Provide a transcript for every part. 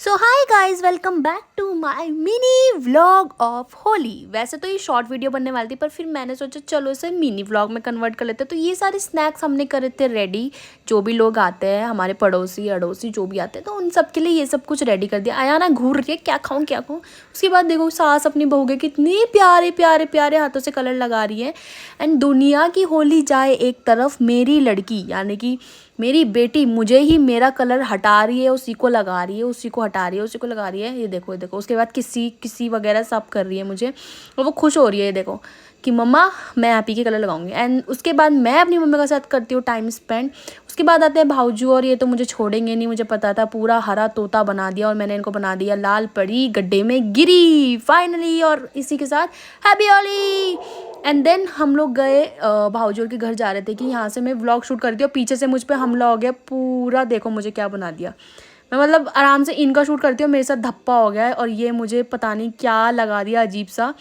So hi guys, welcome back to my mini vlog of Holi. वैसे तो ये short video बनने वाली थी, पर फिर मैंने सोचा चलो इसे मिनी व्लॉग में कन्वर्ट कर लेते हैं। तो ये सारे स्नैक्स हमने करे थे रेडी, जो भी लोग आते हैं हमारे पड़ोसी अड़ोसी जो भी आते हैं, तो उन सब के लिए ये सब कुछ रेडी कर दिया। आया ना घूर रही है क्या खाऊँ क्या खाऊँ। उसके बाद देखो सास अपनी बहू के कितने प्यारे प्यारे प्यारे हाथों से कलर लगा रही है। एंड दुनिया की होली जाए एक तरफ, मेरी लड़की यानी कि मेरी बेटी मुझे ही मेरा कलर हटा रही है, उसी को लगा रही है, उसी को हटा रही है, उसी को लगा रही है। ये देखो ये देखो। उसके बाद किसी किसी वगैरह सब कर रही है मुझे, और वो खुश हो रही है। ये देखो कि मम्मा मैं आप ही के कलर लगाऊंगी। एंड उसके बाद मैं अपनी मम्मी के साथ करती हूँ टाइम स्पेंड। उसके बाद आते हैं भाऊजू, और ये तो मुझे छोड़ेंगे नहीं, मुझे पता था। पूरा हरा तोता बना दिया और मैंने इनको बना दिया लाल परी गड्ढे में गिरी फाइनली। और इसी के साथ हैप्पी होली। एंड देन हम लोग गए भाऊजोर के घर, जा रहे थे कि यहाँ से मैं व्लॉग शूट करती हूँ। पीछे से मुझ पे हमला हो गया पूरा। देखो मुझे क्या बना दिया। मैं मतलब आराम से इनका शूट करती हूँ, मेरे साथ धप्पा हो गया है, और ये मुझे पता नहीं क्या लगा दिया अजीब सा।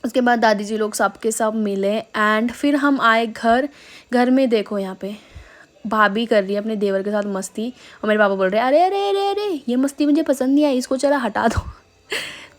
उसके बाद दादी जी लोग सब के सब मिले एंड फिर हम आए घर। घर में देखो यहाँ पे भाभी कर रही है अपने देवर के साथ मस्ती, और मेरे पापा बोल रहे हैं अरे अरे अरे अरे ये मस्ती मुझे पसंद नहीं आई, इसको चला हटा दो।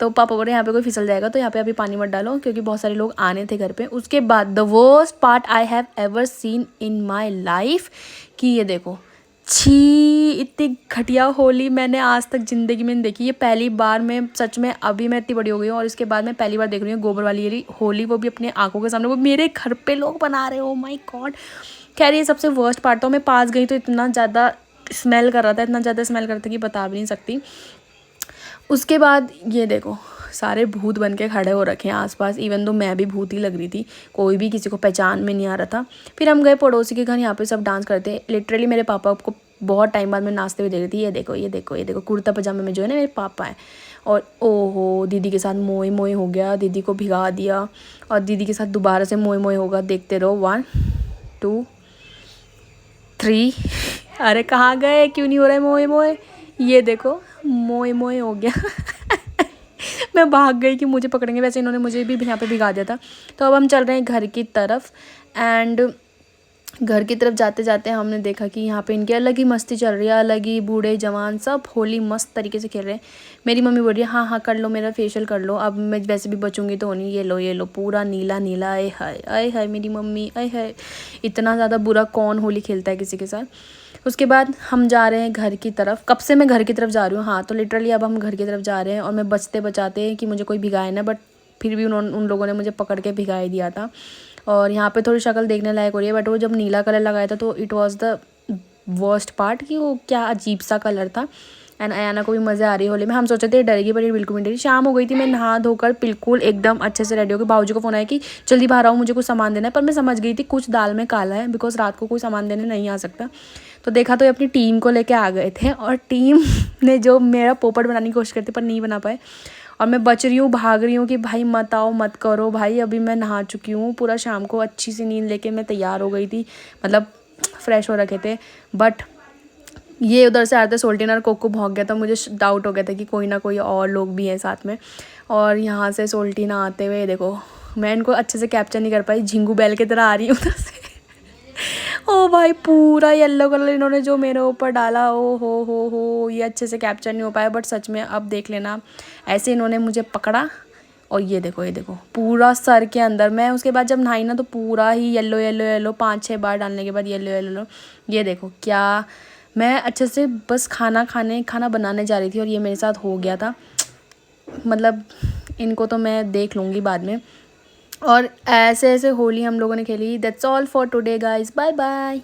तो पापा बोल रहे हैं यहाँ पे कोई फिसल जाएगा, तो यहाँ पे अभी पानी मत डालो, क्योंकि बहुत सारे लोग आने थे घर पे। उसके बाद the worst part I have ever seen in my life, कि ये देखो छी, इतनी घटिया होली मैंने आज तक ज़िंदगी में नहीं देखी। ये पहली बार मैं सच में, अभी मैं इतनी बड़ी हो गई हूँ और इसके बाद मैं पहली बार देख रही हूँ गोबर वाली ये होली, वो भी अपने आंखों के सामने, वो मेरे घर पे लोग बना रहे हो। My God. खैर ये सबसे वर्स्ट पार्ट था। मैं पास गई तो इतना ज़्यादा स्मेल कर रहा था, इतना ज़्यादा स्मेल कर रहा था कि बता भी नहीं सकती। उसके बाद ये देखो सारे भूत बन के खड़े हो रखे हैं आसपास। इवन तो मैं भी भूत ही लग रही थी, कोई भी किसी को पहचान में नहीं आ रहा था। फिर हम गए पड़ोसी के घर, यहाँ पे सब डांस करते हैं। लिटरली मेरे पापा को बहुत टाइम बाद मैं नाचते हुए देख रही थी। ये देखो ये देखो ये देखो, कुर्ता पजामे में जो है ना मेरे पापा है। और ओहो दीदी के साथ मोए मोए हो गया, दीदी को भिगा दिया, और दीदी के साथ दोबारा से मोए मोए होगा। देखते रहो 1 2 3। अरे कहाँ गए, क्यों नहीं हो रहा है मोए मोए। ये देखो मोए मोए हो गया। मैं भाग गई कि मुझे पकड़ेंगे, वैसे इन्होंने मुझे भी यहाँ पे भिगा दिया था। तो अब हम चल रहे हैं घर की तरफ। एंड घर की तरफ जाते जाते हमने देखा कि यहाँ पे इनकी अलग ही मस्ती चल रही है, अलग ही बूढ़े जवान सब होली मस्त तरीके से खेल रहे हैं। मेरी मम्मी बोल रही है हाँ हाँ कर लो, मेरा फेशियल कर लो, अब मैं वैसे भी बचूंगी तो नहीं। ये लो पूरा नीला नीला। आए हाय आए हाय मेरी मम्मी, आए हाय। इतना ज़्यादा बुरा कौन होली खेलता है किसी के साथ। उसके बाद हम जा रहे हैं घर की तरफ। कब से मैं घर की तरफ जा रही हूँ, हाँ तो लिटरली अब हम घर की तरफ जा रहे हैं। और मैं बचते बचाते कि मुझे कोई भिगाए ना, बट फिर भी उन लोगों ने मुझे पकड़ के भिगाई दिया था। और यहाँ पे थोड़ी शक्ल देखने लायक हो रही है, बट वो जब नीला कलर लगाया था तो it was the worst part, कि वो क्या अजीब सा कलर था। एंड अयाना को भी मज़ा आ रही है होली में। हम सोचे थे डरेगी, पर ये बिल्कुल नहीं डरी। शाम हो गई थी, मैं नहा धोकर बिल्कुल एकदम अच्छे से रेडी हो गई। बाबूजी को फ़ोन आया कि जल्दी बाहर आओ, मुझे कुछ सामान देना है। पर मैं समझ गई थी कुछ दाल में काला है, बिकॉज रात को कोई सामान देने नहीं आ सकता। तो देखा तो ये अपनी टीम को लेके आ गए थे, और टीम ने जो मेरा पोपट बनाने की कोशिश करती पर नहीं बना पाए। और मैं बच रही हूँ, भाग रही हूँ कि भाई मत आओ मत करो भाई। अभी मैं नहा चुकी हूँ, पूरा शाम को अच्छी सी नींद लेके मैं तैयार हो गई थी, मतलब फ्रेश हो रखे थे। बट ये उधर से आते सोल्टीन और कोको भाग गया था। मुझे डाउट हो गया था कि कोई ना कोई और लोग भी हैं साथ में। और यहाँ से सोल्टीना आते हुए देखो, मैं इनको अच्छे से कैप्चर नहीं कर पाई, झिंगू बैल की तरह आ रही हूँ उधर से। ओ भाई पूरा येलो कलर इन्होंने जो मेरे ऊपर डाला, ओ हो, ये अच्छे से कैप्चर नहीं हो पाया। बट सच में अब देख लेना, ऐसे इन्होंने मुझे पकड़ा, और ये देखो पूरा सर के अंदर। मैं उसके बाद जब नहाई ना तो पूरा ही येलो येलो येलो, 5-6 बार डालने के बाद येलो येलो। ये देखो क्या, मैं अच्छे से बस खाना बनाने जा रही थी और ये मेरे साथ हो गया था। मतलब इनको तो मैं देख लूँगी बाद में। और ऐसे ऐसे होली हम लोगों ने खेली। That's all for today guys, bye bye.